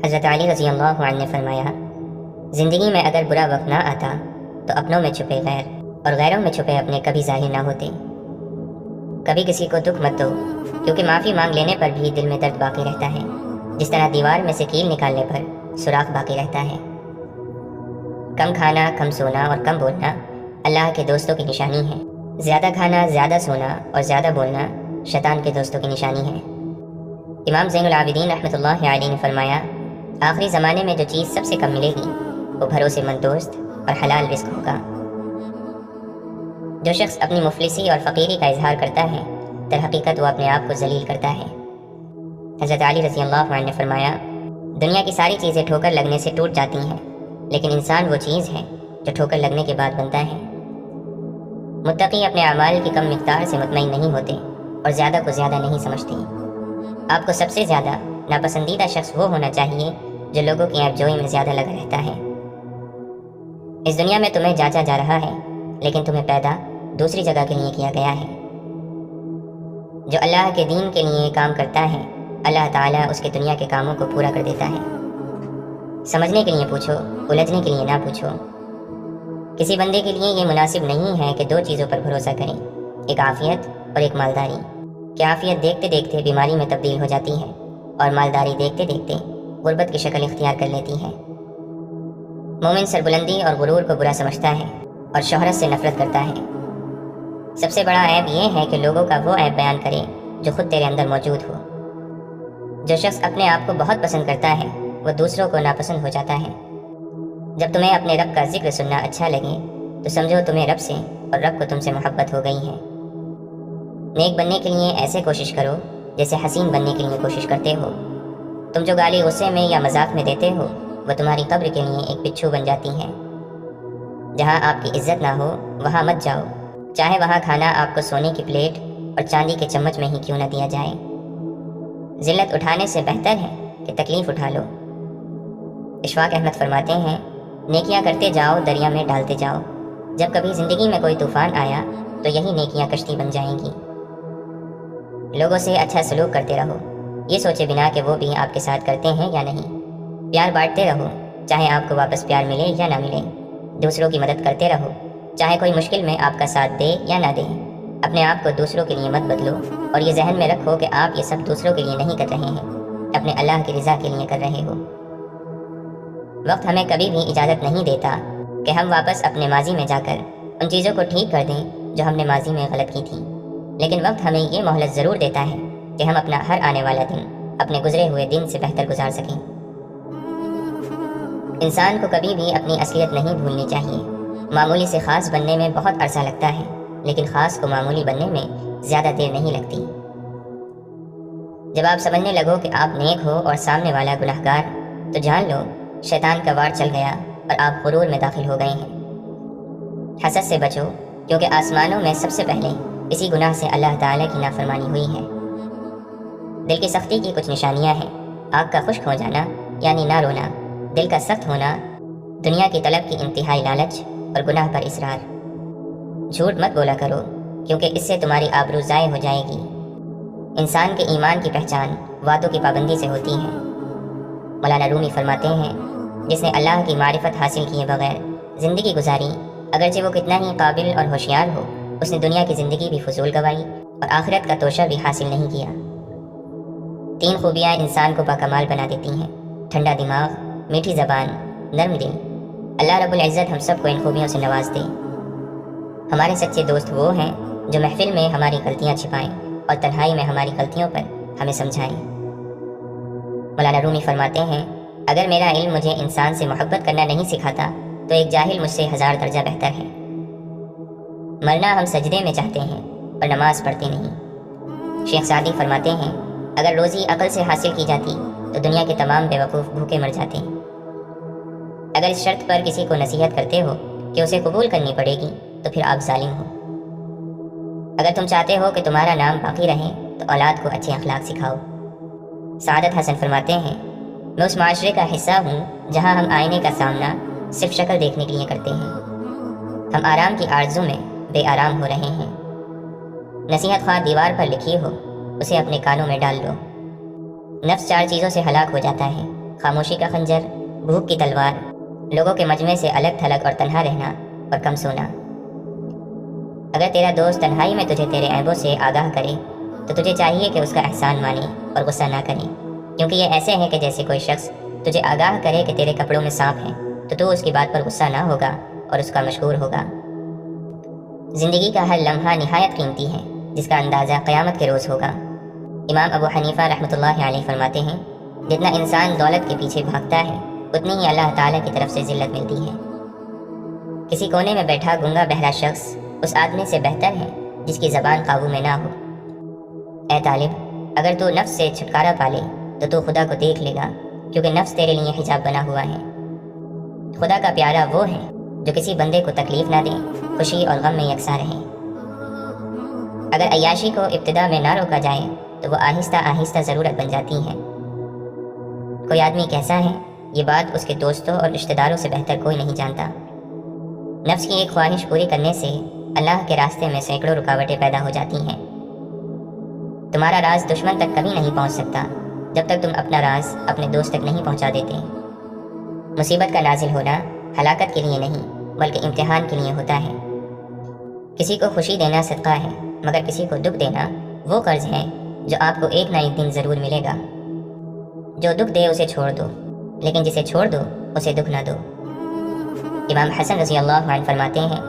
حضرت علی رضی اللہ عنہ نے فرمایا، زندگی میں اگر برا وقت نہ آتا تو اپنوں میں چھپے غیر اور غیروں میں چھپے اپنے کبھی ظاہر نہ ہوتے۔ کبھی کسی کو دکھ مت دو، کیونکہ معافی مانگ لینے پر بھی دل میں درد باقی رہتا ہے، جس طرح دیوار میں سے کیل نکالنے پر سوراخ باقی رہتا ہے۔ کم کھانا، کم سونا اور کم بولنا اللہ کے دوستوں کی نشانی ہے۔ زیادہ کھانا، زیادہ سونا اور زیادہ بولنا شیطان کے دوستوں کی نشانی ہے۔ امام زین العابدین رحمۃ اللہ علیہ نے فرمایا، آخری زمانے میں جو چیز سب سے کم ملے گی وہ بھروسے مند دوست اور حلال رزق ہوگا۔ جو شخص اپنی مفلسی اور فقیری کا اظہار کرتا ہے، در حقیقت وہ اپنے آپ کو ذلیل کرتا ہے۔ حضرت علی رضی اللہ عنہ نے فرمایا، دنیا کی ساری چیزیں ٹھوکر لگنے سے ٹوٹ جاتی ہیں، لیکن انسان وہ چیز ہے جو ٹھوکر لگنے کے بعد بنتا ہے۔ متقی اپنے اعمال کی کم مقدار سے مطمئن نہیں ہوتے اور زیادہ کو زیادہ نہیں سمجھتے۔ آپ کو سب سے زیادہ ناپسندیدہ شخص وہ ہونا چاہیے جو لوگوں کی عیب جوئی میں زیادہ لگا رہتا ہے۔ اس دنیا میں تمہیں جانچا جا رہا ہے، لیکن تمہیں پیدا دوسری جگہ کے لیے کیا گیا ہے۔ جو اللہ کے دین کے لیے کام کرتا ہے، اللہ تعالیٰ اس کے دنیا کے کاموں کو پورا کر دیتا ہے۔ سمجھنے کے لیے پوچھو، الجھنے کے لیے نہ پوچھو۔ کسی بندے کے لیے یہ مناسب نہیں ہے کہ دو چیزوں پر بھروسہ کریں، ایک عافیت اور ایک مالداری۔ کہ عافیت دیکھتے دیکھتے بیماری میں تبدیل ہو جاتی ہے اور مالداری دیکھتے دیکھتے غربت کی شکل اختیار کر لیتی ہے۔ مومن سربلندی اور غرور کو برا سمجھتا ہے اور شہرت سے نفرت کرتا ہے۔ سب سے بڑا عیب یہ ہے کہ لوگوں کا وہ عیب بیان کرے جو خود تیرے اندر موجود ہو۔ جو شخص اپنے آپ کو بہت پسند کرتا ہے وہ دوسروں کو ناپسند ہو جاتا ہے۔ جب تمہیں اپنے رب کا ذکر سننا اچھا لگے تو سمجھو تمہیں رب سے اور رب کو تم سے محبت ہو گئی ہے۔ نیک بننے کے لیے ایسے کوشش کرو جیسے حسین بننے کے لیے کوشش کرتے ہو۔ تم جو گالی غصے میں یا مذاق میں دیتے ہو وہ تمہاری قبر کے لیے ایک بچھو بن جاتی ہے۔ جہاں آپ کی عزت نہ ہو وہاں مت جاؤ، چاہے وہاں کھانا آپ کو سونے کی پلیٹ اور چاندی کے چمچ میں ہی کیوں نہ دیا جائے۔ ذلت اٹھانے سے بہتر ہے کہ تکلیف اٹھا لو۔ اشفاق احمد فرماتے ہیں، نیکیاں کرتے جاؤ، دریا میں ڈالتے جاؤ۔ جب کبھی زندگی میں کوئی طوفان آیا تو یہی نیکیاں کشتی بن جائیں گی۔ لوگوں سے اچھا سلوک کرتے رہو، یہ سوچے بنا کہ وہ بھی آپ کے ساتھ کرتے ہیں یا نہیں۔ پیار بانٹتے رہو، چاہے آپ کو واپس پیار ملے یا نہ ملے۔ دوسروں کی مدد کرتے رہو، چاہے کوئی مشکل میں آپ کا ساتھ دے یا نہ دے۔ اپنے آپ کو دوسروں کے لیے مت بدلو اور یہ ذہن میں رکھو کہ آپ یہ سب دوسروں کے لیے نہیں کر رہے ہیں، اپنے اللہ کی رضا کے لیے کر رہے ہو۔ وقت ہمیں کبھی بھی اجازت نہیں دیتا کہ ہم واپس اپنے ماضی میں جا کر ان چیزوں کو ٹھیک کر دیں جو ہم نے ماضی میں غلط کی تھی، لیکن وقت ہمیں یہ مہلت ضرور دیتا ہے کہ ہم اپنا ہر آنے والا دن اپنے گزرے ہوئے دن سے بہتر گزار سکیں۔ انسان کو کبھی بھی اپنی اصلیت نہیں بھولنی چاہیے۔ معمولی سے خاص بننے میں بہت عرصہ لگتا ہے، لیکن خاص کو معمولی بننے میں زیادہ دیر نہیں لگتی۔ جب آپ سمجھنے لگو کہ آپ نیک ہو اور سامنے والا گنہگار، تو جان لو شیطان کا وار چل گیا اور آپ غرور میں داخل ہو گئے ہیں۔ حسد سے بچو، کیونکہ آسمانوں میں سب سے پہلے اسی گناہ سے اللہ تعالیٰ کی نافرمانی ہوئی ہے۔ دل کی سختی کی کچھ نشانیاں ہیں: آگ کا خشک ہو جانا یعنی نہ رونا، دل کا سخت ہونا، دنیا کی طلب کی انتہائی لالچ اور گناہ پر اصرار۔ جھوٹ مت بولا کرو، کیونکہ اس سے تمہاری آبرو ضائع ہو جائے گی۔ انسان کے ایمان کی پہچان وعدوں کی پابندی سے ہوتی ہے۔ مولانا رومی فرماتے ہیں، جس نے اللہ کی معرفت حاصل کیے بغیر زندگی گزاری، اگرچہ وہ کتنا ہی قابل اور ہوشیار ہو، اس نے دنیا کی زندگی بھی فضول گوائی اور آخرت کا توشہ بھی حاصل نہیں کیا۔ 3 خوبیاں انسان کو باکمال بنا دیتی ہیں: ٹھنڈا دماغ، میٹھی زبان، نرم دل۔ اللہ رب العزت ہم سب کو ان خوبیوں سے نواز دے۔ ہمارے سچے دوست وہ ہیں جو محفل میں ہماری غلطیاں چھپائیں اور تنہائی میں ہماری غلطیوں پر ہمیں سمجھائیں۔ مولانا رومی فرماتے ہیں، اگر میرا علم مجھے انسان سے محبت کرنا نہیں سکھاتا تو ایک جاہل مجھ سے 1000 درجہ بہتر ہے۔ مرنا ہم سجدے میں چاہتے ہیں اور نماز پڑھتے نہیں۔ شیخ سعدی فرماتے ہیں، اگر روزی عقل سے حاصل کی جاتی تو دنیا کے تمام بیوقوف بھوکے مر جاتے۔ اگر اس شرط پر کسی کو نصیحت کرتے ہو کہ اسے قبول کرنی پڑے گی تو پھر آپ ظالم ہو۔ اگر تم چاہتے ہو کہ تمہارا نام باقی رہے تو اولاد کو اچھے اخلاق سکھاؤ۔ سعادت حسن فرماتے ہیں، میں اس معاشرے کا حصہ ہوں جہاں ہم آئینے کا سامنا صرف شکل دیکھنے کے لیے کرتے ہیں۔ ہم آرام کی آرزو میں بے آرام ہو رہے ہیں۔ نصیحت خواہ دیوار پر لکھی ہو، اسے اپنے کانوں میں ڈال لو۔ نفس 4 چیزوں سے ہلاک ہو جاتا ہے: خاموشی کا خنجر، بھوک کی تلوار، لوگوں کے مجمع سے الگ تھلگ اور تنہا رہنا اور کم سونا۔ اگر تیرا دوست تنہائی میں تجھے تیرے عیبوں سے آگاہ کرے تو تجھے چاہیے کہ اس کا احسان مانے اور غصہ نہ کرے، کیونکہ یہ ایسے ہیں کہ جیسے کوئی شخص تجھے آگاہ کرے کہ تیرے کپڑوں میں سانپ ہے تو تو اس کی بات پر غصہ نہ ہوگا اور اس کا مشکور ہوگا۔ زندگی کا ہر لمحہ نہایت قیمتی ہے، جس کا اندازہ قیامت کے روز ہوگا۔ امام ابو حنیفہ رحمۃ اللہ علیہ فرماتے ہیں، جتنا انسان دولت کے پیچھے بھاگتا ہے اتنی ہی اللہ تعالیٰ کی طرف سے ذلت ملتی ہے۔ کسی کونے میں بیٹھا گنگا بہرا شخص اس آدمی سے بہتر ہے جس کی زبان قابو میں نہ ہو۔ اے طالب، اگر تو نفس سے چھٹکارا پالے تو خدا کو دیکھ لے گا، کیونکہ نفس تیرے لیے حجاب بنا ہوا ہے۔ خدا کا پیارا وہ ہے جو کسی بندے کو تکلیف نہ دے، خوشی اور غم میں یکساں رہے۔ اگر عیاشی کو ابتدا میں نہ روکا جائے تو وہ آہستہ آہستہ ضرورت بن جاتی ہے۔ کوئی آدمی کیسا ہے، یہ بات اس کے دوستوں اور رشتہ داروں سے بہتر کوئی نہیں جانتا۔ نفس کی ایک خواہش پوری کرنے سے اللہ کے راستے میں سینکڑوں رکاوٹیں پیدا ہو جاتی ہیں۔ تمہارا راز دشمن تک کبھی نہیں پہنچ سکتا جب تک تم اپنا راز اپنے دوست تک نہیں پہنچا دیتے۔ مصیبت کا نازل ہونا ہلاکت کے لیے نہیں بلکہ امتحان کے لیے ہوتا ہے۔ کسی کو خوشی دینا صدقہ ہے، مگر کسی کو دکھ دینا وہ قرض ہے جو آپ کو ایک نہ ایک دن ضرور ملے گا۔ جو دکھ دے اسے چھوڑ دو، لیکن جسے چھوڑ دو اسے دکھ نہ دو۔ امام حسن رضی اللہ عنہ فرماتے ہیں،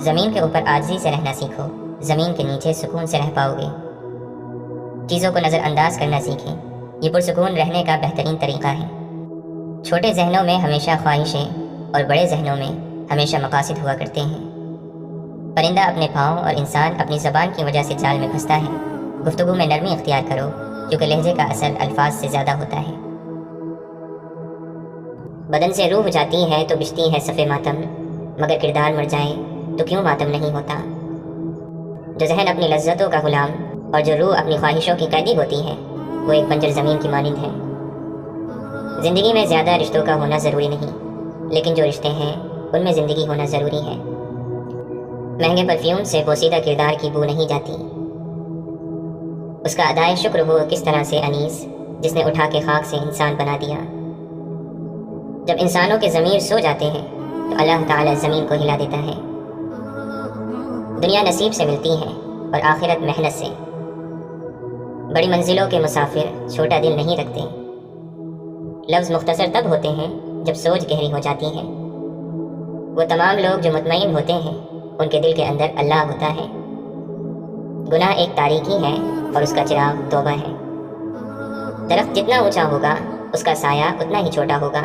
زمین کے اوپر عاجزی سے رہنا سیکھو، زمین کے نیچے سکون سے رہ پاؤ گے۔ چیزوں کو نظر انداز کرنا سیکھیں، یہ پرسکون رہنے کا بہترین طریقہ ہے۔ چھوٹے ذہنوں میں ہمیشہ خواہشیں اور بڑے ذہنوں میں ہمیشہ مقاصد ہوا کرتے ہیں۔ پرندہ اپنے پاؤں اور انسان اپنی زبان کی وجہ سے جال میں پھنستا ہے۔ گفتگو میں نرمی اختیار کرو، کیونکہ لہجے کا اثر الفاظ سے زیادہ ہوتا ہے۔ بدن سے روح جاتی ہے تو بچتی ہے صفِ ماتم، مگر کردار مر جائے تو کیوں ماتم نہیں ہوتا۔ جو ذہن اپنی لذتوں کا غلام اور جو روح اپنی خواہشوں کی قیدی ہوتی ہے وہ ایک بنجر زمین کی مانند ہے۔ زندگی میں زیادہ رشتوں کا ہونا ضروری نہیں، لیکن جو رشتے ہیں ان میں زندگی ہونا ضروری ہے۔ مہنگے پرفیوم سے بوسیدہ کردار کی بو نہیں جاتی۔ اس کا ادائے شکر ہو کس طرح سے انیس، جس نے اٹھا کے خاک سے انسان بنا دیا۔ جب انسانوں کے ضمیر سو جاتے ہیں تو اللہ تعالی زمین کو ہلا دیتا ہے۔ دنیا نصیب سے ملتی ہے اور آخرت محنت سے۔ بڑی منزلوں کے مسافر چھوٹا دل نہیں رکھتے۔ لفظ مختصر تب ہوتے ہیں جب سوچ گہری ہو جاتی ہے۔ وہ تمام لوگ جو مطمئن ہوتے ہیں ان کے دل کے اندر اللہ ہوتا ہے۔ گناہ ایک تاریکی ہے اور اس کا چراغ توبہ ہے۔ درخت جتنا اونچا ہوگا اس کا سایہ اتنا ہی چھوٹا ہوگا،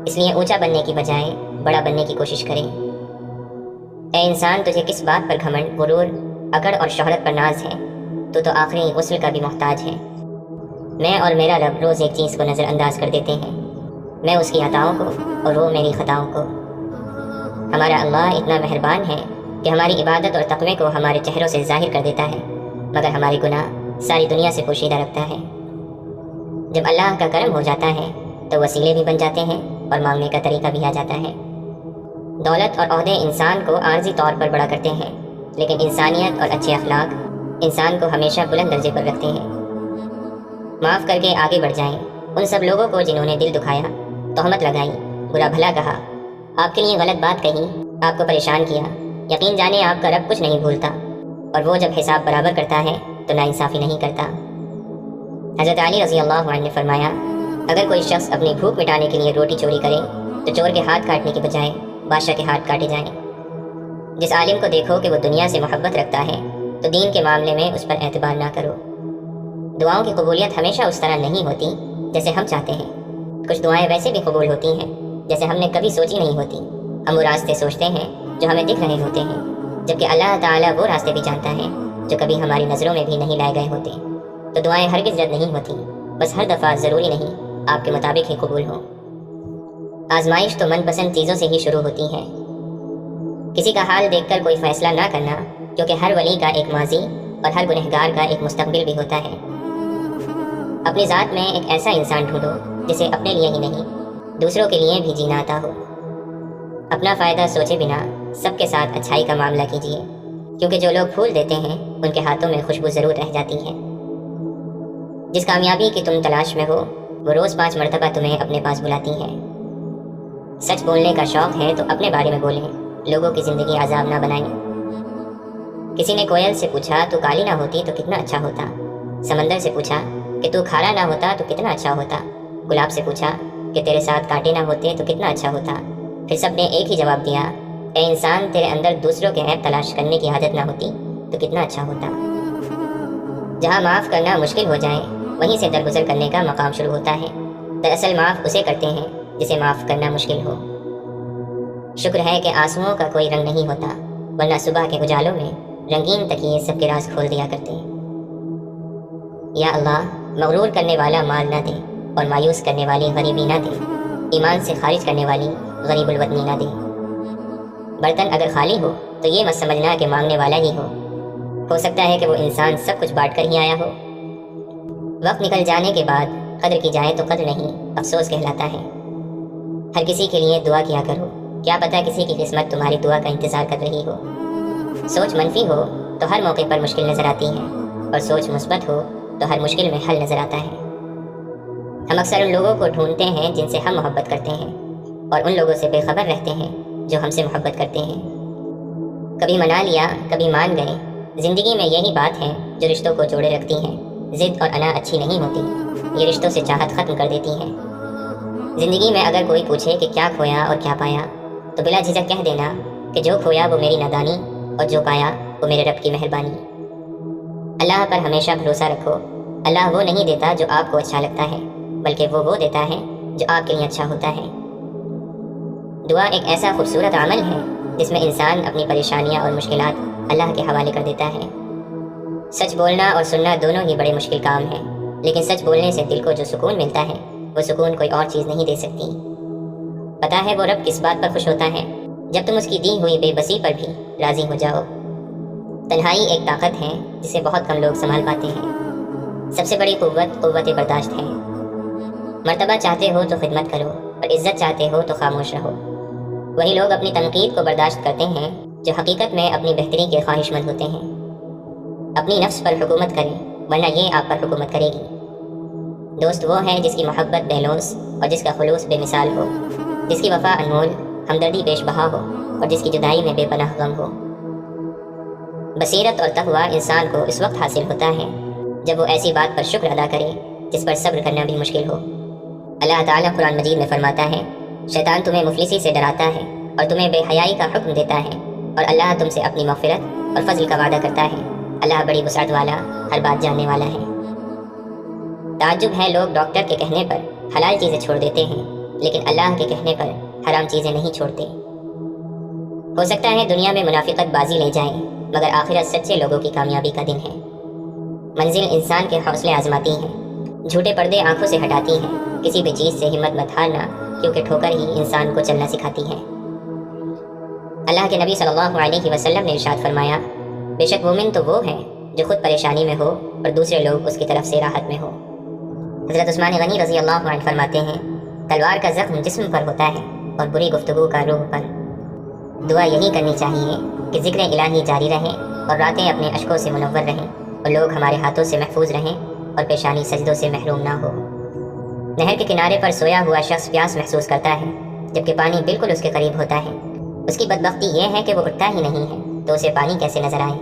اس لیے اونچا بننے کی بجائے بڑا بننے کی کوشش کریں۔ اے انسان، تجھے کس بات پر گھمنڈ، غرور، اکڑ اور شہرت پر ناز ہے؟ تو آخری غسل کا بھی محتاج ہے۔ میں اور میرا رب روز ایک چیز کو نظر انداز کر دیتے ہیں، میں اس کی عطاؤں کو اور وہ میری خطاؤں کو۔ ہمارا اللہ اتنا مہربان ہے کہ ہماری عبادت اور تقوی کو ہمارے چہروں سے ظاہر کر دیتا ہے، مگر ہمارے گناہ ساری دنیا سے پوشیدہ رکھتا ہے۔ جب اللہ کا کرم ہو جاتا ہے تو وسیلے بھی بن جاتے ہیں اور مانگنے کا طریقہ بھی آ جاتا ہے۔ دولت اور عہدے انسان کو عارضی طور پر بڑا کرتے ہیں، لیکن انسانیت اور اچھے اخلاق انسان کو ہمیشہ بلند درجے پر رکھتے ہیں۔ معاف کر کے آگے بڑھ جائیں ان سب لوگوں کو جنہوں نے دل دکھایا، تہمت لگائی، برا بھلا کہا، آپ کے لیے غلط بات کہی، آپ کو پریشان کیا۔ یقین جانے آپ کا رب کچھ نہیں بھولتا، اور وہ جب حساب برابر کرتا ہے تو ناانصافی نہیں کرتا۔ حضرت علی رضی اللہ عنہ نے فرمایا، اگر کوئی شخص اپنی بھوک مٹانے کے لیے روٹی چوری کرے تو چور کے ہاتھ کاٹنے کے بجائے بادشاہ کے ہاتھ کاٹے جائیں۔ جس عالم کو دیکھو کہ وہ دنیا سے محبت رکھتا ہے تو دین کے معاملے میں اس پر اعتبار نہ کرو۔ دعاؤں کی قبولیت ہمیشہ اس طرح نہیں ہوتی جیسے ہم چاہتے ہیں۔ کچھ دعائیں ویسے بھی قبول ہوتی ہیں جیسے ہم نے کبھی سوچی نہیں ہوتی۔ ہم وہ راستے سوچتے ہیں جو ہمیں دکھ رہے ہوتے ہیں، جبکہ اللہ تعالیٰ وہ راستے بھی جانتا ہے جو کبھی ہماری نظروں میں بھی نہیں لائے گئے ہوتے۔ تو دعائیں ہرگز رد نہیں ہوتی، بس ہر دفعہ ضروری نہیں آپ کے مطابق ہی قبول ہوں۔ آزمائش تو من پسند چیزوں سے ہی شروع ہوتی ہے۔ کسی کا حال دیکھ کر کوئی فیصلہ نہ کرنا، کیونکہ ہر ولی کا ایک ماضی اور ہر گنہگار کا ایک مستقبل بھی ہوتا ہے۔ اپنی ذات میں ایک ایسا انسان ڈھونڈو جسے اپنے لیے ہی نہیں دوسروں کے لیے بھی جینا آتا ہو۔ اپنا فائدہ سوچے بنا سب کے ساتھ اچھائی کا معاملہ کیجیے، کیونکہ جو لوگ پھول دیتے ہیں ان کے ہاتھوں میں خوشبو ضرور رہ جاتی ہے۔ جس کامیابی کی تم تلاش میں ہو وہ روز 5 مرتبہ تمہیں اپنے پاس بلاتی ہے۔ سچ بولنے کا شوق ہے تو اپنے بارے میں بولیں، لوگوں کی زندگی عذاب نہ بنائیں۔ کسی نے کوئل سے پوچھا تو کالی نہ ہوتی تو کتنا اچھا ہوتا۔ سمندر سے پوچھا کہ تو کھارا نہ ہوتا تو کتنا اچھا ہوتا۔ گلاب سے پوچھا کہ تیرے ساتھ کانٹے نہ ہوتے تو کتنا اچھا ہوتا۔ پھر سب نے ایک ہی جواب دیا، اے انسان، تیرے اندر دوسروں کے عیب تلاش کرنے کی عادت نہ ہوتی تو کتنا اچھا ہوتا۔ جہاں معاف کرنا مشکل ہو جائے وہیں سے درگزر کرنے کا مقام شروع ہوتا ہے۔ دراصل معاف اسے کرتے ہیں جسے معاف کرنا مشکل ہو۔ شکر ہے کہ آنسوؤں کا کوئی رنگ نہیں ہوتا، ورنہ صبح کے اجالوں میں رنگین تکیے سب کے راز کھول دیا کرتے۔ یا اللہ، مغرور کرنے والا مال نہ دے اور مایوس کرنے والی غریبی نہ دے، ایمان سے خارج کرنے والی غریب الوطنی نہ دے۔ برتن اگر خالی ہو تو یہ مت سمجھنا کہ مانگنے والا ہی ہو سکتا ہے کہ وہ انسان سب کچھ بانٹ کر ہی آیا ہو۔ وقت نکل جانے کے بعد قدر کی جائے تو قدر نہیں، افسوس کہلاتا ہے۔ ہر کسی کے لیے دعا کیا کرو، کیا پتہ کسی کی قسمت تمہاری دعا کا انتظار کر رہی ہو۔ سوچ منفی ہو تو ہر موقع پر مشکل نظر آتی ہے، اور سوچ مثبت ہو تو ہر مشکل میں حل نظر آتا ہے۔ ہم اکثر ان لوگوں کو ڈھونڈتے ہیں جن سے ہم محبت کرتے ہیں، اور ان لوگوں سے بے خبر رہتے ہیں جو ہم سے محبت کرتے ہیں۔ کبھی منا لیا، کبھی مان گئے۔ زندگی میں یہی بات ہے جو رشتوں کو جوڑے رکھتی ہیں۔ ضد اور انا اچھی نہیں ہوتی، یہ رشتوں سے چاہت ختم کر دیتی ہیں۔ زندگی میں اگر کوئی پوچھے کہ کیا کھویا اور کیا پایا تو بلا جھجک کہہ دینا کہ جو کھویا وہ میری نادانی اور جو پایا وہ میرے رب کی مہربانی۔ اللہ پر ہمیشہ بھروسہ رکھو۔ اللہ وہ نہیں دیتا جو آپ کو اچھا لگتا ہے، بلکہ وہ دیتا ہے جو آپ کے لیے اچھا ہوتا ہے۔ دعا ایک ایسا خوبصورت عمل ہے جس میں انسان اپنی پریشانیاں اور مشکلات اللہ کے حوالے کر دیتا ہے۔ سچ بولنا اور سننا دونوں ہی بڑے مشکل کام ہیں، لیکن سچ بولنے سے دل کو جو سکون ملتا ہے وہ سکون کوئی اور چیز نہیں دے سکتی۔ پتہ ہے وہ رب کس بات پر خوش ہوتا ہے؟ جب تم اس کی دی ہوئی بے بسی پر بھی راضی ہو جاؤ۔ تنہائی ایک طاقت ہے جسے بہت کم لوگ سنبھال پاتے ہیں۔ سب سے بڑی قوت برداشت ہے۔ مرتبہ چاہتے ہو تو خدمت کرو، اور عزت چاہتے ہو تو خاموش رہو۔ وہی لوگ اپنی تنقید کو برداشت کرتے ہیں جو حقیقت میں اپنی بہتری کے خواہش مند ہوتے ہیں۔ اپنی نفس پر حکومت کریں، ورنہ یہ آپ پر حکومت کرے گی۔ دوست وہ ہے جس کی محبت بے لوث اور جس کا خلوص بے مثال ہو، جس کی وفا انمول، ہمدردی بیش بہا ہو، اور جس کی جدائی میں بے پناہ غم ہو۔ بصیرت اور تقویٰ انسان کو اس وقت حاصل ہوتا ہے جب وہ ایسی بات پر شکر ادا کرے جس پر صبر کرنا بھی مشکل ہو۔ اللہ تعالیٰ قرآن مجید میں فرماتا ہے، شیطان تمہیں مفلسی سے ڈراتا ہے اور تمہیں بے حیائی کا حکم دیتا ہے، اور اللہ تم سے اپنی مغفرت اور فضل کا وعدہ کرتا ہے۔ اللہ بڑی وسعت والا، ہر بات جاننے والا ہے۔ تعجب ہے لوگ ڈاکٹر کے کہنے پر حلال چیزیں چھوڑ دیتے ہیں، لیکن اللہ کے کہنے پر حرام چیزیں نہیں چھوڑتے۔ ہو سکتا ہے دنیا میں منافقت بازی لے جائے، مگر آخرت سچے لوگوں کی کامیابی کا دن ہے۔ منزل انسان کے حوصلے آزماتی ہے، جھوٹے پردے آنکھوں سے ہٹاتی ہیں۔ کسی بھی چیز سے ہمت مت ہارنا، کیونکہ ٹھوکر ہی انسان کو چلنا سکھاتی ہے۔ اللہ کے نبی صلی اللہ علیہ وسلم نے ارشاد فرمایا، بے شک مومن تو وہ ہے جو خود پریشانی میں ہو اور دوسرے لوگ اس کی طرف سے راحت میں ہو۔ حضرت عثمان غنی رضی اللہ عنہ فرماتے ہیں، تلوار کا زخم جسم پر ہوتا ہے اور بری گفتگو کا روح پر۔ دعا یہی کرنی چاہیے کہ ذکر الہی جاری رہے اور راتیں اپنے اشکوں سے منور رہیں، اور لوگ ہمارے ہاتھوں سے محفوظ رہیں اور پیشانی سجدوں سے محروم نہ ہو۔ نہر کے کنارے پر سویا ہوا شخص پیاس محسوس کرتا ہے، جبکہ پانی بالکل اس کے قریب ہوتا ہے۔ اس کی بدبختی یہ ہے کہ وہ اٹھتا ہی نہیں ہے، تو اسے پانی کیسے نظر آئے؟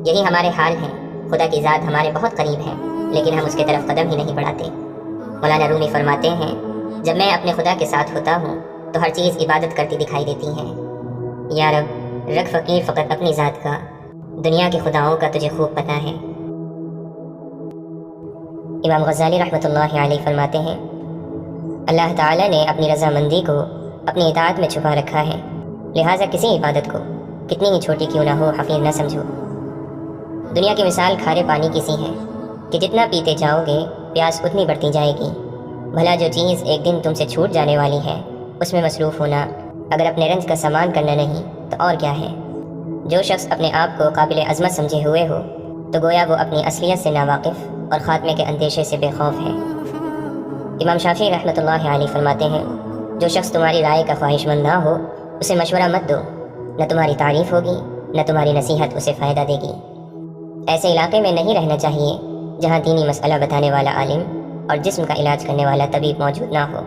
یہی ہمارے حال ہیں۔ خدا کی ذات ہمارے بہت قریب ہے، لیکن ہم اس کی طرف قدم ہی نہیں بڑھاتے۔ مولانا رومی فرماتے ہیں، جب میں اپنے خدا کے ساتھ ہوتا ہوں تو ہر چیز عبادت کرتی دکھائی دیتی ہے۔ یا رب، رکھ فقیر فقط اپنی ذات کا، دنیا کے خداؤں کا تجھے خوب پتہ ہے۔ امام غزالی رحمۃ اللہ علیہ فرماتے ہیں، اللہ تعالیٰ نے اپنی رضامندی کو اپنی اطاعت میں چھپا رکھا ہے، لہٰذا کسی عبادت کو کتنی ہی چھوٹی کیوں نہ ہو حقیر نہ سمجھو۔ دنیا کی مثال کھارے پانی کی سی ہے کہ جتنا پیتے جاؤ گے پیاس اتنی بڑھتی جائے گی۔ بھلا جو چیز ایک دن تم سے چھوٹ جانے والی ہے اس میں مصروف ہونا اگر اپنے رنج کا سامان کرنا نہیں تو اور کیا ہے۔ جو شخص اپنے آپ کو قابل عظمت سمجھے ہوئے ہو تو گویا وہ اپنی اصلیت سے ناواقف اور خاتمے کے اندیشے سے بے خوف ہے۔ امام شافعی رحمۃ اللہ علیہ فرماتے ہیں، جو شخص تمہاری رائے کا خواہش مند نہ ہو اسے مشورہ مت دو، نہ تمہاری تعریف ہوگی نہ تمہاری نصیحت اسے فائدہ دے گی۔ ایسے علاقے میں نہیں رہنا چاہیے جہاں دینی مسئلہ بتانے والا عالم اور جسم کا علاج کرنے والا طبیب موجود نہ ہو۔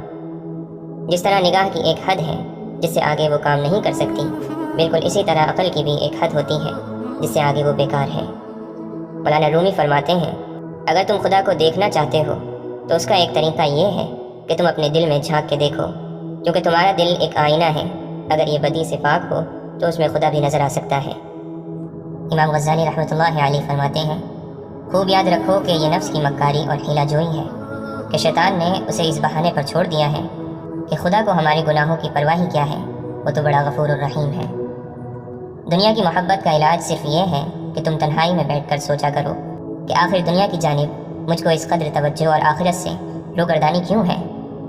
جس طرح نگاہ کی ایک حد ہے جس سے آگے وہ کام نہیں کر سکتی، بالکل اسی طرح عقل کی بھی ایک حد ہوتی ہے جس سے آگے وہ بیکار ہے۔ مولانا رومی فرماتے ہیں، اگر تم خدا کو دیکھنا چاہتے ہو تو اس کا ایک طریقہ یہ ہے کہ تم اپنے دل میں جھانک کے دیکھو، کیونکہ تمہارا دل ایک آئینہ ہے، اگر یہ بدی سے پاک ہو تو اس میں خدا بھی نظر آ سکتا ہے۔ امام غزالی رحمۃ اللہ علیہ فرماتے ہیں، خوب یاد رکھو کہ یہ نفس کی مکاری اور حیلہ جوئی ہے کہ شیطان نے اسے اس بہانے پر چھوڑ دیا ہے کہ خدا کو ہمارے گناہوں کی پرواہ کیا ہے، وہ تو بڑا غفور الرحیم ہے۔ دنیا کی محبت کا علاج صرف یہ ہے کہ تم تنہائی میں بیٹھ کر سوچا کرو کہ آخر دنیا کی جانب مجھ کو اس قدر توجہ اور آخرت سے روگردانی کیوں ہے۔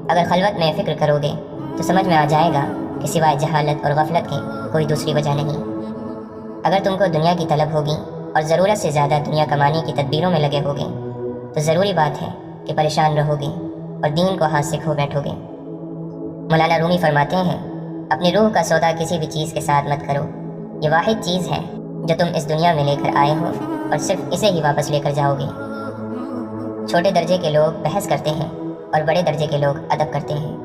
اگر خلوت میں فکر کرو گے تو سمجھ میں آ جائے گا کہ سوائے جہالت اور غفلت کے کوئی دوسری وجہ نہیں۔ اگر تم کو دنیا کی طلب ہوگی اور ضرورت سے زیادہ دنیا کمانے کی تدبیروں میں لگے ہوگے تو ضروری بات ہے کہ پریشان رہو گے اور دین کو ہاتھ سے کھو بیٹھو گے۔ مولانا رومی فرماتے ہیں، اپنی روح کا سودا کسی بھی چیز کے ساتھ مت کرو، یہ واحد چیز ہے جو تم اس دنیا میں لے کر آئے ہو اور صرف اسے ہی واپس لے کر جاؤ گے۔ چھوٹے درجے کے لوگ بحث کرتے ہیں اور بڑے درجے کے لوگ ادب کرتے ہیں۔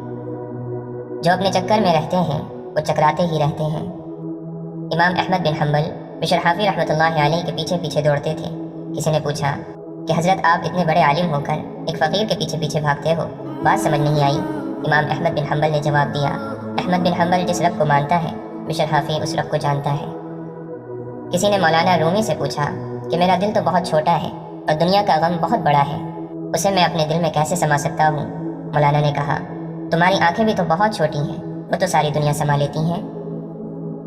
جو اپنے چکر میں رہتے ہیں وہ چکراتے ہی رہتے ہیں۔ امام احمد بن حنبل بشر حافی رحمۃ اللہ علیہ کے پیچھے پیچھے دوڑتے تھے۔ کسی نے پوچھا کہ حضرت آپ اتنے بڑے عالم ہو کر ایک فقیر کے پیچھے پیچھے بھاگتے ہو، بات سمجھ نہیں آئی۔ امام احمد بن حنبل نے جواب دیا، احمد بن حنبل جس رب کو مانتا ہے بشر حافی اس رب کو جانتا ہے۔ کسی نے مولانا رومی سے پوچھا کہ میرا دل تو بہت چھوٹا ہے اور دنیا کا غم بہت بڑا ہے، اسے میں اپنے دل میں کیسے سما سکتا ہوں؟ مولانا نے کہا، تمہاری آنکھیں بھی تو بہت چھوٹی ہیں، وہ تو ساری دنیا سما لیتی ہیں۔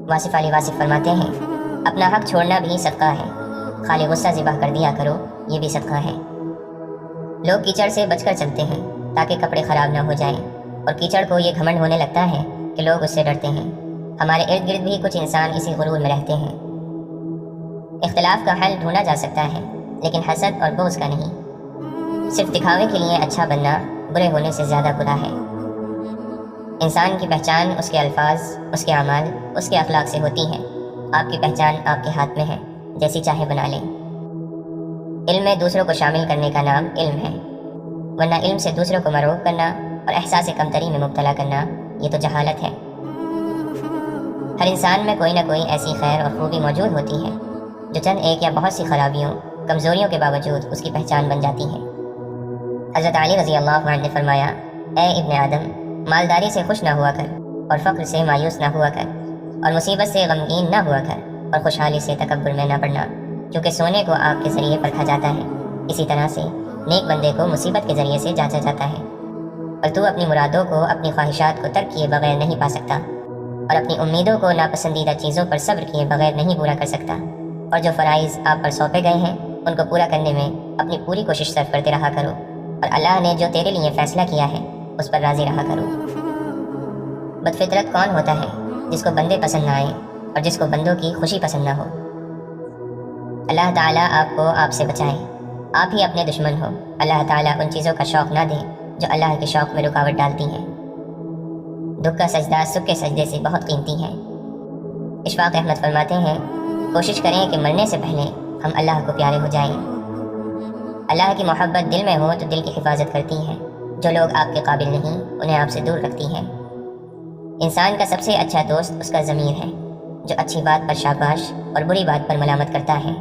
واصف علی واصف فرماتے ہیں، اپنا حق چھوڑنا بھی صدقہ ہے، خالی غصہ ذبح کر دیا کرو، یہ بھی صدقہ ہے۔ لوگ کیچڑ سے بچ کر چلتے ہیں تاکہ کپڑے خراب نہ ہو جائیں، اور کیچڑ کو یہ گھمنڈ ہونے لگتا ہے کہ لوگ اس سے ڈرتے ہیں۔ ہمارے ارد گرد بھی کچھ انسان اسی غرور میں رہتے ہیں۔ اختلاف کا حل ڈھونڈا جا سکتا ہے لیکن حسد اور بغض کا نہیں۔ صرف دکھاوے کے لیے اچھا بننا برے ہونے سے زیادہ برا ہے۔ انسان کی پہچان اس کے الفاظ، اس کے اعمال، اس کے اخلاق سے ہوتی ہے۔ آپ کی پہچان آپ کے ہاتھ میں ہے، جیسی چاہے بنا لیں۔ علم میں دوسروں کو شامل کرنے کا نام علم ہے، ورنہ علم سے دوسروں کو مروب کرنا اور احساس کمتری میں مبتلا کرنا یہ تو جہالت ہے۔ ہر انسان میں کوئی نہ کوئی ایسی خیر اور خوبی موجود ہوتی ہے جو چند ایک یا بہت سی خرابیوں، کمزوریوں کے باوجود اس کی پہچان بن جاتی ہے۔ حضرت علی رضی اللہ عنہ نے فرمایا، اے ابن آدم، مالداری سے خوش نہ ہوا کر اور فقر سے مایوس نہ ہوا کر اور مصیبت سے غمگین نہ ہوا کر اور خوشحالی سے تکبر میں نہ پڑنا، کیونکہ سونے کو آگ کے ذریعے پرکھا جاتا ہے، اسی طرح سے نیک بندے کو مصیبت کے ذریعے سے جانچا جاتا ہے۔ اور تو اپنی مرادوں کو، اپنی خواہشات کو ترک کیے بغیر نہیں پا سکتا، اور اپنی امیدوں کو ناپسندیدہ چیزوں پر صبر کیے بغیر نہیں پورا کر سکتا، اور جو فرائض آپ پر سونپے گئے ہیں ان کو پورا کرنے میں اپنی پوری کوشش صرف کرتے رہا کرو، اور اللہ نے جو تیرے لیے فیصلہ کیا ہے اس پر راضی رہا کرو۔ بدفطرت کون ہوتا ہے؟ جس کو بندے پسند نہ آئیں اور جس کو بندوں کی خوشی پسند نہ ہو۔ اللہ تعالیٰ آپ کو آپ سے بچائے، آپ ہی اپنے دشمن ہو۔ اللہ تعالیٰ ان چیزوں کا شوق نہ دے جو اللہ کے شوق میں رکاوٹ ڈالتی ہیں۔ دکھ کا سجدہ سکھ کے سجدے سے بہت قیمتی ہے۔ اشفاق احمد فرماتے ہیں، کوشش کریں کہ مرنے سے پہلے ہم اللہ کو پیارے ہو جائیں۔ اللہ کی محبت دل میں ہو تو دل کی حفاظت کرتی ہے، جو لوگ آپ کے قابل نہیں انہیں آپ سے دور رکھتی ہے۔ انسان کا سب سے اچھا دوست اس کا ضمیر ہے، جو اچھی بات پر شاباش اور بری بات پر ملامت کرتا ہے۔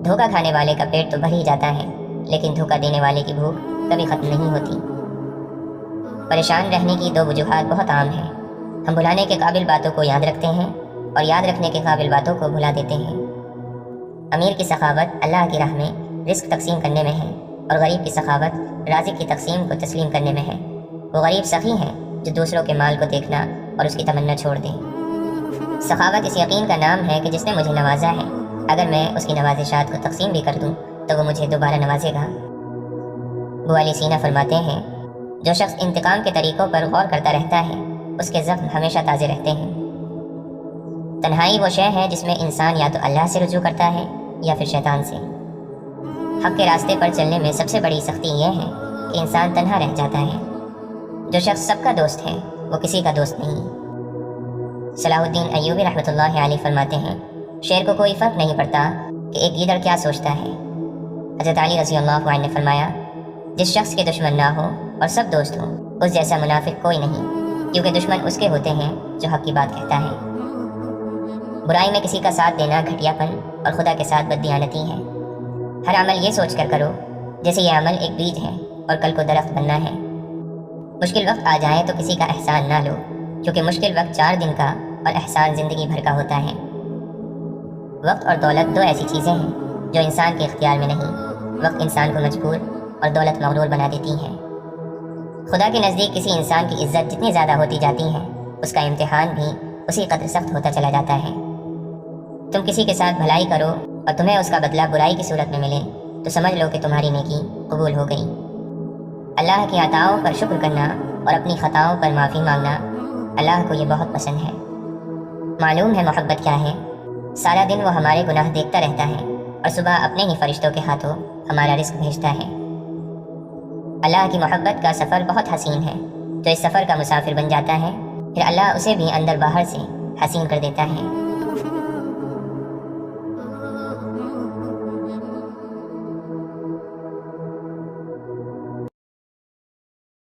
دھوکہ کھانے والے کا پیٹ تو بھر ہی جاتا ہے، لیکن دھوکہ دینے والے کی بھوک کبھی ختم نہیں ہوتی۔ پریشان رہنے کی دو وجوہات بہت عام ہیں، ہم بھلانے کے قابل باتوں کو یاد رکھتے ہیں اور یاد رکھنے کے قابل باتوں کو بھلا دیتے ہیں۔ امیر کی سخاوت اللہ کی راہ میں رزق تقسیم کرنے میں ہے، اور غریب کی سخاوت رازق کی تقسیم کو تسلیم کرنے میں ہے۔ وہ غریب سخی ہے جو دوسروں کے مال کو دیکھنا اور اس کی تمنا چھوڑ دے۔ سخاوت اس یقین کا نام ہے کہ جس نے مجھے نوازا ہے، اگر میں اس کی نوازشات کو تقسیم بھی کر دوں تو وہ مجھے دوبارہ نوازے گا۔ ابو علی سینا فرماتے ہیں، جو شخص انتقام کے طریقوں پر غور کرتا رہتا ہے اس کے زخم ہمیشہ تازے رہتے ہیں۔ تنہائی وہ شے ہے جس میں انسان یا تو اللہ سے رجوع کرتا ہے یا پھر شیطان سے۔ حق کے راستے پر چلنے میں سب سے بڑی سختی یہ ہے کہ انسان تنہا رہ جاتا ہے۔ جو شخص سب کا دوست ہے وہ کسی کا دوست نہیں۔ صلاح الدین ایوبی رحمۃ اللہ علیہ فرماتے ہیں، شیر کو کوئی فرق نہیں پڑتا کہ ایک گیدڑ کیا سوچتا ہے۔ حضرت علی رضی اللہ عنہ نے فرمایا، جس شخص کے دشمن نہ ہو اور سب دوست ہوں، اس جیسا منافق کوئی نہیں، کیونکہ دشمن اس کے ہوتے ہیں جو حق کی بات کہتا ہے۔ برائی میں کسی کا ساتھ دینا گھٹیا پن اور خدا کے ساتھ بددیانتی ہے۔ ہر عمل یہ سوچ کر کرو جیسے یہ عمل ایک بیج ہے اور کل کو درخت بننا ہے۔ مشکل وقت آ جائے تو کسی کا احسان نہ لو، کیونکہ مشکل وقت 4 دن کا اور احسان زندگی بھر کا ہوتا ہے۔ وقت اور دولت 2 ایسی چیزیں ہیں جو انسان کے اختیار میں نہیں۔ وقت انسان کو مجبور اور دولت مغرور بنا دیتی ہے۔ خدا کے نزدیک کسی انسان کی عزت جتنی زیادہ ہوتی جاتی ہے، اس کا امتحان بھی اسی قدر سخت ہوتا چلا جاتا ہے۔ تم کسی کے ساتھ بھلائی کرو اور تمہیں اس کا بدلہ برائی کی صورت میں ملے تو سمجھ لو کہ تمہاری نیکی قبول ہو گئی۔ اللہ کی عطاؤں پر شکر کرنا اور اپنی خطاؤں پر معافی مانگنا اللہ کو یہ بہت پسند ہے۔ معلوم ہے محبت کیا ہے؟ سارا دن وہ ہمارے گناہ دیکھتا رہتا ہے اور صبح اپنے ہی فرشتوں کے ہاتھوں ہمارا رزق بھیجتا ہے۔ اللہ کی محبت کا سفر بہت حسین ہے۔ جو اس سفر کا مسافر بن جاتا ہے، پھر اللہ اسے بھی اندر باہر سے حسین کر دیتا ہے۔